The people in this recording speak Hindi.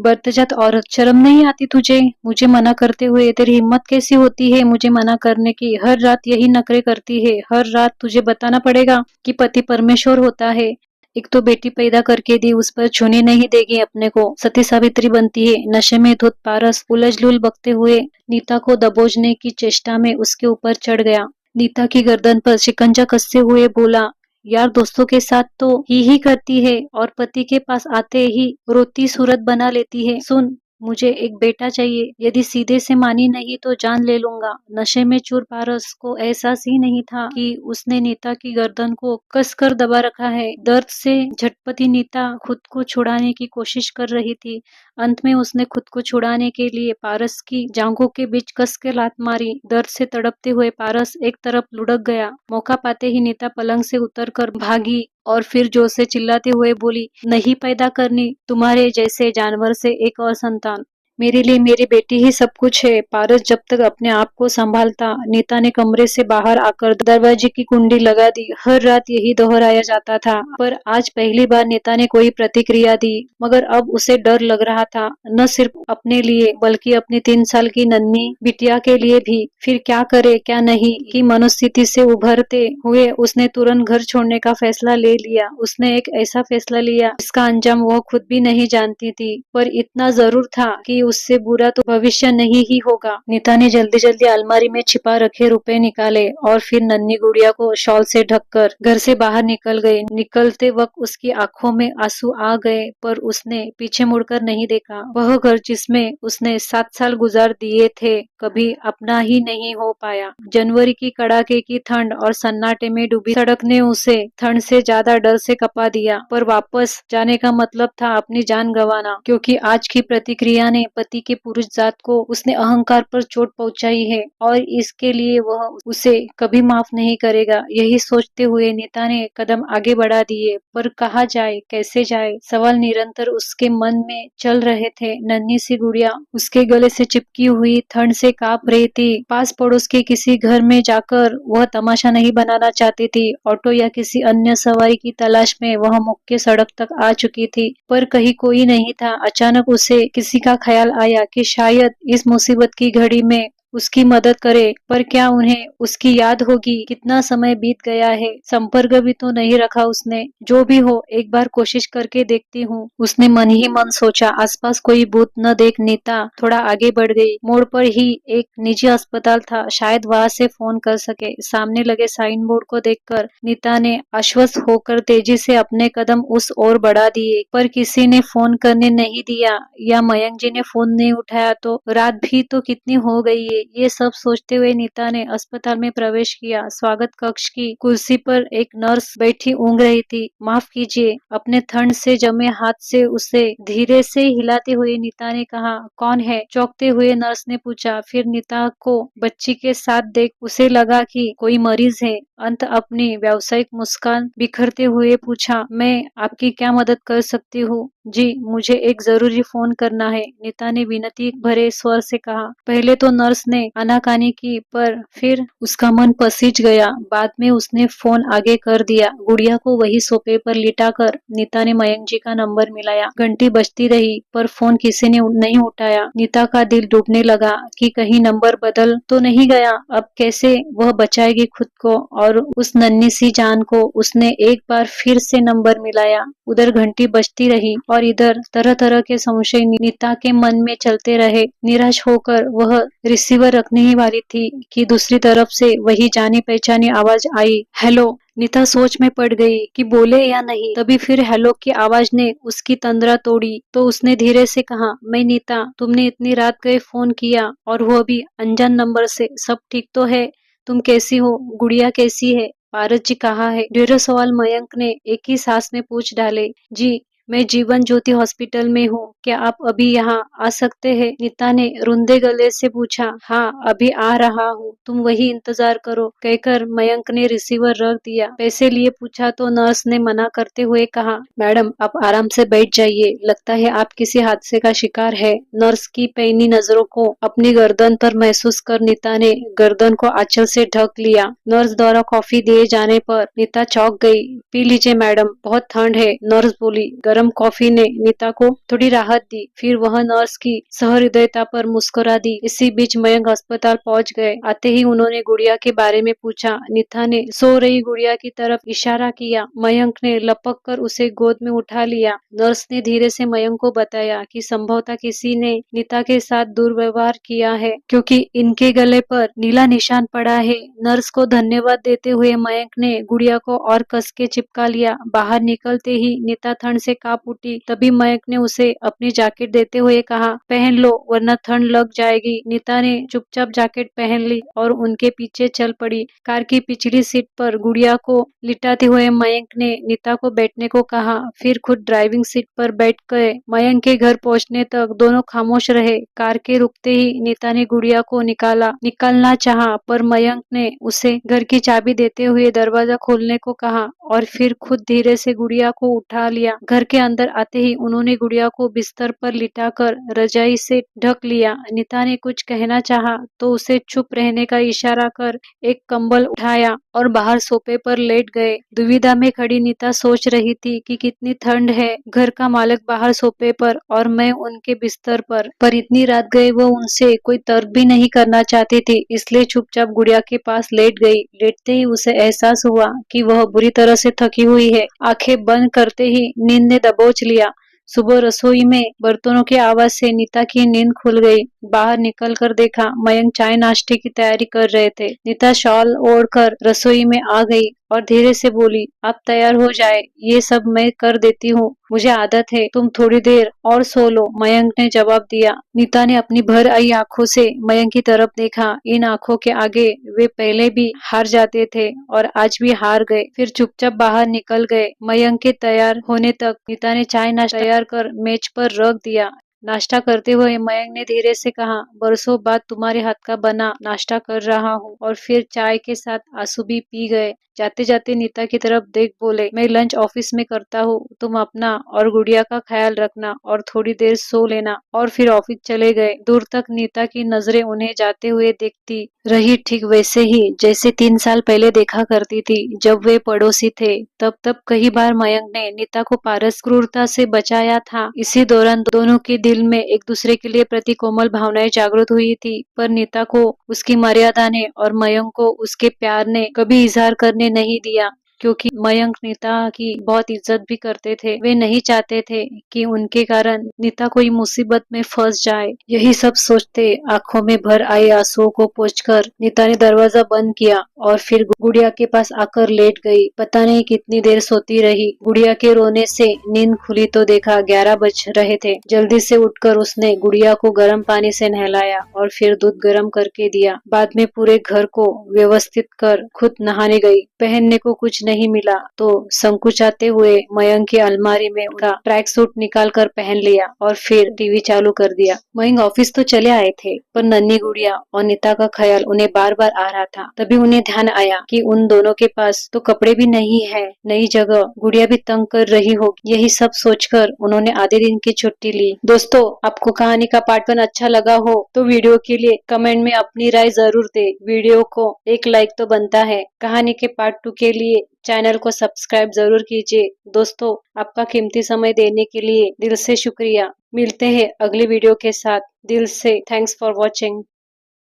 बर्तजात औरत, शर्म नहीं आती तुझे? मुझे मना करते हुए तेरी हिम्मत कैसी होती है मुझे मना करने की? हर रात यही नखरे करती है। हर रात तुझे बताना पड़ेगा कि पति परमेश्वर होता है। एक तो बेटी पैदा करके दी, उस पर छूने नहीं देगी अपने को। सती सावित्री बनती है। नशे में धुत पारस उलझ-लुल बकते हुए नीता को दबोचने की चेष्टा में उसके ऊपर चढ़ गया। नीता की गर्दन पर शिकंजा कसते हुए बोला, यार दोस्तों के साथ तो ही करती है और पति के पास आते ही रोती सूरत बना लेती है। सुन, मुझे एक बेटा चाहिए। यदि सीधे से मानी नहीं तो जान ले लूंगा। नशे में चूर पारस को एहसास ही नहीं था कि उसने नीता की गर्दन को कसकर दबा रखा है। दर्द से झटपटी नीता खुद को छुड़ाने की कोशिश कर रही थी। अंत में उसने खुद को छुड़ाने के लिए पारस की जांघों के बीच कस के लात मारी। दर्द से तड़पते हुए पारस एक तरफ लुढ़क गया। मौका पाते ही नीता पलंग से उतरकर भागी और फिर जोर से चिल्लाते हुए बोली, नहीं पैदा करनी तुम्हारे जैसे जानवर से एक और संतान। मेरे लिए मेरी बेटी ही सब कुछ है। पारस जब तक अपने आप को संभालता, नीता ने कमरे से बाहर आकर दरवाजे की कुंडी लगा दी। हर रात यही दोहराया जाता था, पर आज पहली बार नीता ने कोई प्रतिक्रिया दी। मगर अब उसे डर लग रहा था, न सिर्फ अपने लिए बल्कि अपनी 3 साल की नन्ही बिटिया के लिए भी। फिर क्या करे क्या नहीं की मनोस्थिति से उभरते हुए उसने तुरंत घर छोड़ने का फैसला ले लिया। उसने एक ऐसा फैसला लिया जिसका अंजाम वह खुद भी नहीं जानती थी, पर इतना जरूर था कि उससे बुरा तो भविष्य नहीं ही होगा। नीता ने जल्दी जल्दी अलमारी में छिपा रखे रुपए निकाले और फिर नन्ही गुड़िया को शॉल से ढककर घर से बाहर निकल गई। निकलते वक्त उसकी आंखों में आंसू आ गए, पर उसने पीछे मुड़कर नहीं देखा। वह घर जिसमें उसने 7 साल गुजार दिए थे कभी अपना ही नहीं हो पाया। जनवरी की कड़ाके की ठंड और सन्नाटे में डूबी सड़क ने उसे ठंड से ज्यादा डर से कपा दिया, पर वापस जाने का मतलब था अपनी जान गंवाना, क्योंकि आज की प्रतिक्रिया ने पति के पुरुष जात को उसने अहंकार पर चोट पहुंचाई है और इसके लिए वह उसे कभी माफ नहीं करेगा। यही सोचते हुए नीता ने कदम आगे बढ़ा दिए, पर कहाँ जाए कैसे जाए, सवाल निरंतर उसके मन में चल रहे थे। नन्ही सी गुड़िया उसके गले से चिपकी हुई ठंड से कांप रही थी। पास पड़ोस के किसी घर में जाकर वह तमाशा नहीं बनाना चाहती थी। ऑटो या किसी अन्य सवारी की तलाश में वह मुख्य सड़क तक आ चुकी थी, पर कहीं कोई नहीं था। अचानक उसे किसी का ख्याल आया कि शायद इस मुसीबत की घड़ी में उसकी मदद करे, पर क्या उन्हें उसकी याद होगी? कितना समय बीत गया है, संपर्क भी तो नहीं रखा उसने। जो भी हो, एक बार कोशिश करके देखती हूँ, उसने मन ही मन सोचा। आसपास कोई भूत न देख नीता थोड़ा आगे बढ़ गई। मोड़ पर ही एक निजी अस्पताल था, शायद वहां से फोन कर सके। सामने लगे साइन बोर्ड को देखकर नीता ने आश्वस्त होकर तेजी से अपने कदम उस ओर बढ़ा दिए, पर किसी ने फोन करने नहीं दिया, या मयंक जी ने फोन नहीं उठाया तो रात भी तो कितनी हो गई है। ये सब सोचते हुए नीता ने अस्पताल में प्रवेश किया। स्वागत कक्ष की कुर्सी पर एक नर्स बैठी ऊँघ रही थी। माफ कीजिए, अपने ठंड से जमे हाथ से उसे धीरे से हिलाते हुए नीता ने कहा, कौन है? चौंकते हुए नर्स ने पूछा। फिर नीता को बच्ची के साथ देख उसे लगा कि कोई मरीज है। अंत अपनी व्यावसायिक मुस्कान बिखरते हुए पूछा, मैं आपकी क्या मदद कर सकती हूँ? जी, मुझे एक जरूरी फोन करना है, नीता ने विनती भरे स्वर से कहा। पहले तो नर्स ने आनाकानी की, पर फिर उसका मन पसीज गया। बाद में उसने फोन आगे कर दिया। गुड़िया को वही सोफे पर लिटाकर नीता ने मयंक जी का नंबर मिलाया। घंटी बजती रही, पर फोन किसी ने नहीं उठाया। नीता का दिल डूबने लगा कि कहीं नंबर बदल तो नहीं गया। अब कैसे वह बचाएगी खुद को और उस नन्ही सी जान को? उसने एक बार फिर से नंबर मिलाया। उधर घंटी बजती रही और इधर तरह तरह के संशय नीता के मन में चलते रहे। निराश होकर वह रिसीवर रखने ही वाली थी कि दूसरी तरफ से वही जानी पहचानी आवाज आई, हेलो। नीता सोच में पड़ गई कि बोले या नहीं। तभी फिर हेलो की आवाज ने उसकी तंद्रा तोड़ी, तो उसने धीरे से कहा, मैं नीता, तुमने इतनी रात गए फोन किया और वो भी अनजान नंबर से। सब ठीक तो है? तुम कैसी हो? गुड़िया कैसी है? पारस जी कहाँ है? ढेरों सवाल मयंक ने एक ही सांस में पूछ डाले। जी, मैं जीवन ज्योति हॉस्पिटल में हूँ, क्या आप अभी यहाँ आ सकते हैं? नीता ने रुंधे गले से पूछा। हाँ, अभी आ रहा हूँ, तुम वही इंतजार करो, कहकर मयंक ने रिसीवर रख दिया। पैसे लिए पूछा तो नर्स ने मना करते हुए कहा, मैडम आप आराम से बैठ जाइए, लगता है आप किसी हादसे का शिकार है। नर्स की पैनी नजरों को अपनी गर्दन पर महसूस कर नीता ने गर्दन को आंचल से ढक लिया। नर्स द्वारा कॉफी दिए जाने पर नीता चौंक गई। पी लीजिए मैडम, बहुत ठंड है, नर्स बोली। गर्म गर्म कॉफी ने नीता को थोड़ी राहत दी। फिर वह नर्स की सहृदयता पर मुस्कुरा दी। इसी बीच मयंक अस्पताल पहुंच गए। आते ही उन्होंने गुड़िया के बारे में पूछा। नीता ने सो रही गुड़िया की तरफ इशारा किया। मयंक ने लपक कर उसे गोद में उठा लिया। नर्स ने धीरे से मयंक को बताया कि संभवतः किसी ने नीता के साथ दुर्व्यवहार किया है, क्योंकि इनके गले पर नीला निशान पड़ा है। नर्स को धन्यवाद देते हुए मयंक ने गुड़िया को और कस के चिपका लिया। बाहर निकलते ही नीता ठंड से कांप उठी। तभी मयंक ने उसे अपनी जैकेट देते हुए कहा, पहन लो वरना ठंड लग जाएगी। नीता ने चुपचाप जैकेट पहन ली और उनके पीछे चल पड़ी। कार की पिछली सीट पर गुड़िया को लिटाते हुए मयंक ने नीता को बैठने को कहा, फिर खुद ड्राइविंग सीट पर बैठ गए। मयंक के घर पहुंचने तक दोनों खामोश रहे। कार के रुकते ही नीता ने गुड़िया को निकालना चाहा, पर मयंक ने उसे घर की चाबी देते हुए दरवाजा खोलने को कहा और फिर खुद धीरे से गुड़िया को उठा लिया। घर के अंदर आते ही उन्होंने गुड़िया को बिस्तर पर लिटाकर रजाई से ढक लिया। नीता ने कुछ कहना चाहा तो उसे चुप रहने का इशारा कर एक कंबल उठाया और बाहर सोफे पर लेट गए। दुविधा में खड़ी नीता सोच रही थी कि कितनी ठंड है। घर का मालिक बाहर सोफे पर और मैं उनके बिस्तर पर इतनी रात गए वो उनसे कोई तर्क भी नहीं करना चाहती थी, इसलिए चुपचाप गुड़िया के पास लेट गई। लेटते ही उसे एहसास हुआ कि वह बुरी तरह से थकी हुई है। आंखें बंद करते ही नींद ने दबोच लिया। सुबह रसोई में बर्तनों की आवाज से नीता की नींद खुल गई। बाहर निकलकर देखा मयंक चाय नाश्ते की तैयारी कर रहे थे। नीता शॉल ओढ़कर रसोई में आ गई और धीरे से बोली, आप तैयार हो जाए, ये सब मैं कर देती हूँ, मुझे आदत है, तुम थोड़ी देर और सो लो। मयंक ने जवाब दिया। नीता ने अपनी भर आई आंखों से मयंक की तरफ देखा। इन आंखों के आगे वे पहले भी हार जाते थे और आज भी हार गए। फिर चुपचाप बाहर निकल गए। मयंक के तैयार होने तक नीता ने चाय नाश्ता तैयार कर मेज पर रख दिया। नाश्ता करते हुए मयंक ने धीरे से कहा, बरसों बाद तुम्हारे हाथ का बना नाश्ता कर रहा हूँ। और फिर चाय के साथ आंसू भी पी गए। जाते जाते नीता की तरफ देख बोले, मैं लंच ऑफिस में करता हूँ, तुम अपना और गुड़िया का ख्याल रखना और थोड़ी देर सो लेना। और फिर ऑफिस चले गए। दूर तक नीता की नजरें उन्हें जाते हुए देखती रही, ठीक वैसे ही जैसे 3 साल पहले देखा करती थी जब वे पड़ोसी थे। तब कई बार मयंक ने नीता को पारस क्रूरता से बचाया था। इसी दौरान दोनों के दिल में एक दूसरे के लिए प्रति कोमल भावनाएं जागृत हुई थी, पर नीता को उसकी मर्यादा ने और मयंक को उसके प्यार ने कभी इजहार करने नहीं दिया, क्योंकि मयंक नीता की बहुत इज्जत भी करते थे। वे नहीं चाहते थे कि उनके कारण नीता कोई मुसीबत में फंस जाए। यही सब सोचते आंखों में भर आए आंसुओं को पोंछकर नीता ने दरवाजा बंद किया और फिर गुड़िया के पास आकर लेट गई। पता नहीं कितनी देर सोती रही। गुड़िया के रोने से नींद खुली तो देखा 11 बज रहे थे। जल्दी से उठकर उसने गुड़िया को गर्म पानी से नहलाया और फिर दूध गर्म करके दिया। बाद में पूरे घर को व्यवस्थित कर खुद नहाने गई। पहनने को कुछ नहीं मिला तो संकुचाते हुए मयंक की अलमारी में उनका ट्रैक सूट निकाल कर पहन लिया और फिर टीवी चालू कर दिया। मयंक ऑफिस तो चले आए थे, पर नन्ही गुड़िया और नीता का ख्याल उन्हें बार बार आ रहा था। तभी उन्हें ध्यान आया कि उन दोनों के पास तो कपड़े भी नहीं है, नई जगह, गुड़िया भी तंग कर रही होगी। यही सब सोचकर उन्होंने आधे दिन की छुट्टी ली। दोस्तों, आपको कहानी का पार्ट 1 अच्छा लगा हो तो वीडियो के लिए कमेंट में अपनी राय जरूर दे। वीडियो को एक लाइक तो बनता है। कहानी के पार्ट 2 के लिए चैनल को सब्सक्राइब जरूर कीजिए। दोस्तों, आपका कीमती समय देने के लिए दिल से शुक्रिया। मिलते हैं अगली वीडियो के साथ। दिल से थैंक्स फॉर वॉचिंग।